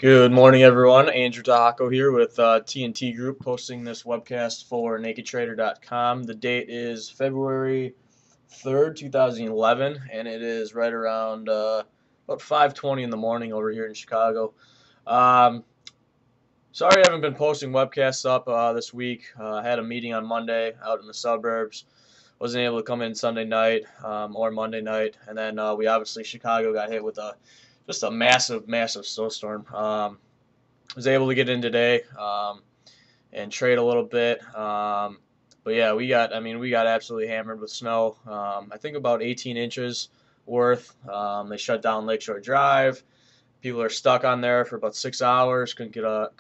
Good morning, everyone. Andrew Tahako here with TNT Group, posting this webcast for NakedTrader.com. The date is February 3rd, 2011, and it is right around about 5:20 in the morning over here in Chicago. Sorry I haven't been posting webcasts up this week. I had a meeting on Monday out in the suburbs. Wasn't able to come in Sunday night or Monday night, and then Chicago got hit with just a massive snowstorm. Was able to get in today and trade a little bit. But yeah, we got absolutely hammered with snow. I think about 18 inches worth. They shut down Lakeshore Drive. People are stuck on there for about 6 hours. Couldn't get out.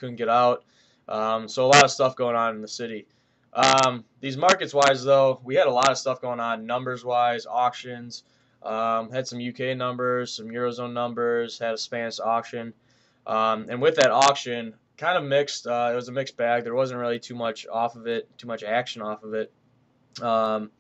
So a lot of stuff going on in the city. These markets wise though, we had a lot of stuff going on numbers wise, auctions. Had some UK numbers, some Eurozone numbers, had a Spanish auction. And with that auction, kind of mixed. It was a mixed bag. There wasn't really too much action off of it. The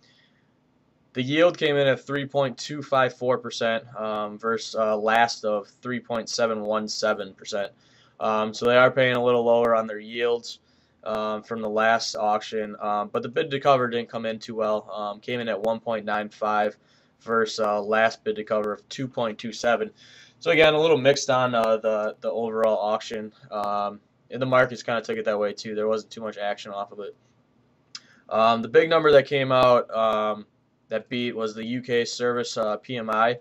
yield came in at 3.254% versus last of 3.717%. So they are paying a little lower on their yields from the last auction. But the bid to cover didn't come in too well. Came in at 1.95 versus last bid to cover of 2.27. So again, a little mixed on the overall auction. And the markets kind of took it that way too. There wasn't too much action off of it. The big number that came out that beat was the UK service PMI.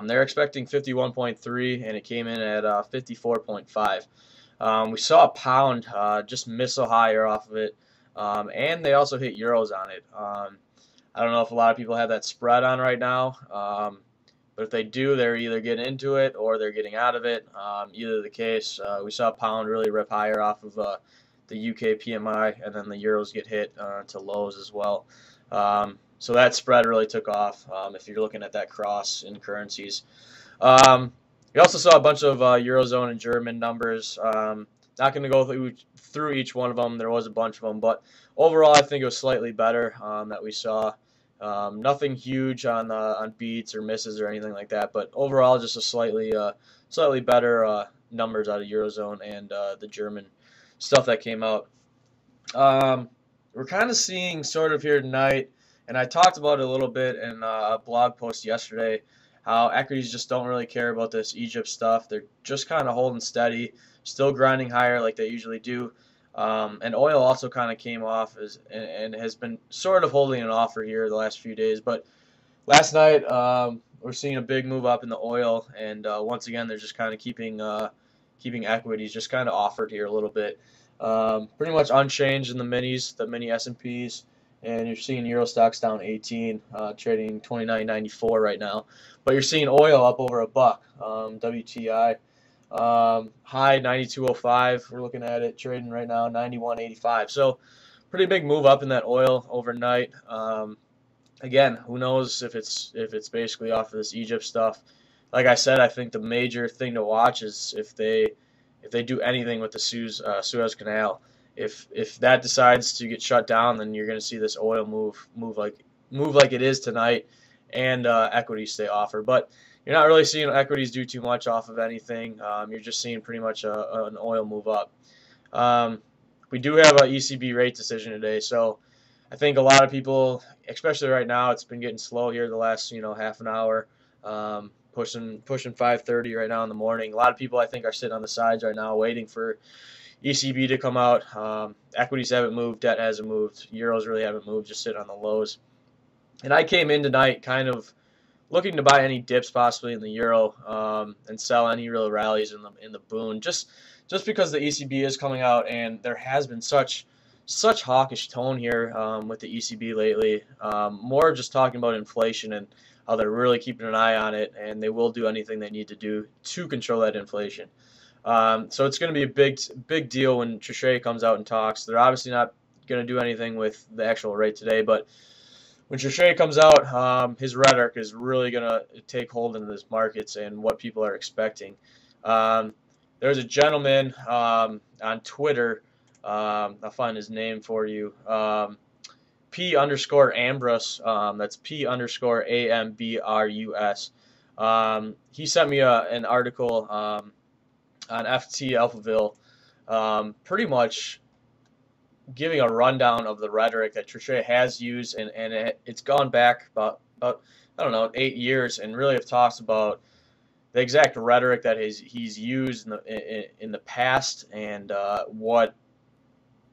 They're expecting 51.3, and it came in at 54.5. We saw a pound just miss a higher off of it, and they also hit euros on it. I don't know if a lot of people have that spread on right now, but if they do, they're either getting into it or they're getting out of it. Either the case, we saw a pound really rip higher off of the UK PMI, and then the euros get hit to lows as well. So that spread really took off if you're looking at that cross in currencies. We also saw a bunch of Eurozone and German numbers. Not going to go through each one of them. There was a bunch of them, but overall I think it was slightly better that we saw. Nothing huge on beats or misses or anything like that, but overall just a slightly better numbers out of Eurozone and the German stuff that came out. We're kind of seeing sort of here tonight, and I talked about it a little bit in a blog post yesterday, how equities just don't really care about this Egypt stuff. They're just kind of holding steady, still grinding higher like they usually do. And oil also kind of came off and has been sort of holding an offer here the last few days. But last night we're seeing a big move up in the oil, and once again they're just kind of keeping equities just kind of offered here a little bit. Pretty much unchanged in the minis, the mini S&Ps, and you're seeing Euro stocks down 18, trading 29.94 right now. But you're seeing oil up over $1, WTI. High 92.05. We're looking at it trading right now 91.85. So pretty big move up in that oil overnight. Again, who knows if it's basically off of this Egypt stuff. Like I said, I think the major thing to watch is if they do anything with the Suez Canal. If that decides to get shut down, then you're going to see this oil move like it is tonight, and equities stay offer. But you're not really seeing equities do too much off of anything. You're just seeing pretty much an oil move up. We do have an ECB rate decision today, so I think a lot of people, especially right now, it's been getting slow here the last half an hour, pushing 5:30 right now in the morning. A lot of people I think are sitting on the sides right now waiting for ECB to come out. Equities haven't moved, debt hasn't moved, euros really haven't moved, just sitting on the lows. And I came in tonight kind of looking to buy any dips possibly in the euro and sell any real rallies in the boon, just because the ECB is coming out, and there has been such hawkish tone here with the ECB lately. More just talking about inflation and how they're really keeping an eye on it, and they will do anything they need to do to control that inflation. So it's going to be a big deal when Trichet comes out and talks. They're obviously not going to do anything with the actual rate today, but when Trichet comes out, his rhetoric is really going to take hold in these markets and what people are expecting. There's a gentleman on Twitter, I'll find his name for you, P_Ambrus, that's P_AMBRUS. He sent me an article on FT Alphaville, pretty much giving a rundown of the rhetoric that Trichet has used, and it's gone back about I don't know 8 years, and really it talks about the exact rhetoric that he's used in the past, and what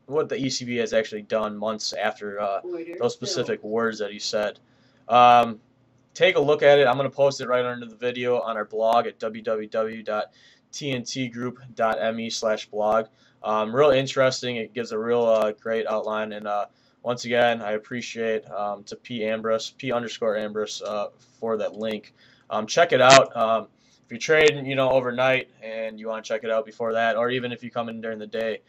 the ECB has actually done months after those specific words that he said. Take a look at it. I'm going to post it right under the video on our blog at www.tntgroup.me/blog. Real interesting. It gives a real great outline. And once again, I appreciate to P_Ambrose for that link. Check it out. If you're trading, overnight and you want to check it out before that, or even if you come in during the day,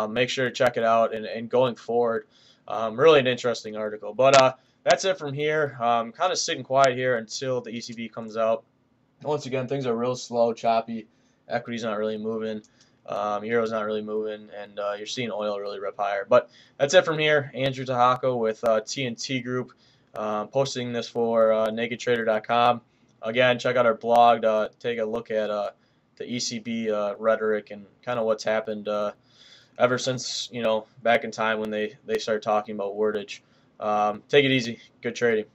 make sure to check it out. And going forward, really an interesting article. But that's it from here. Kind of sitting quiet here until the ECB comes out. Once again, things are real slow, choppy. Equity's not really moving. Euro's not really moving, and you're seeing oil really rip higher. But that's it from here. Andrew Tahako with TNT Group, posting this for NakedTrader.com. Again, check out our blog to take a look at the ECB rhetoric and kind of what's happened ever since, back in time when they started talking about wordage. Take it easy. Good trading.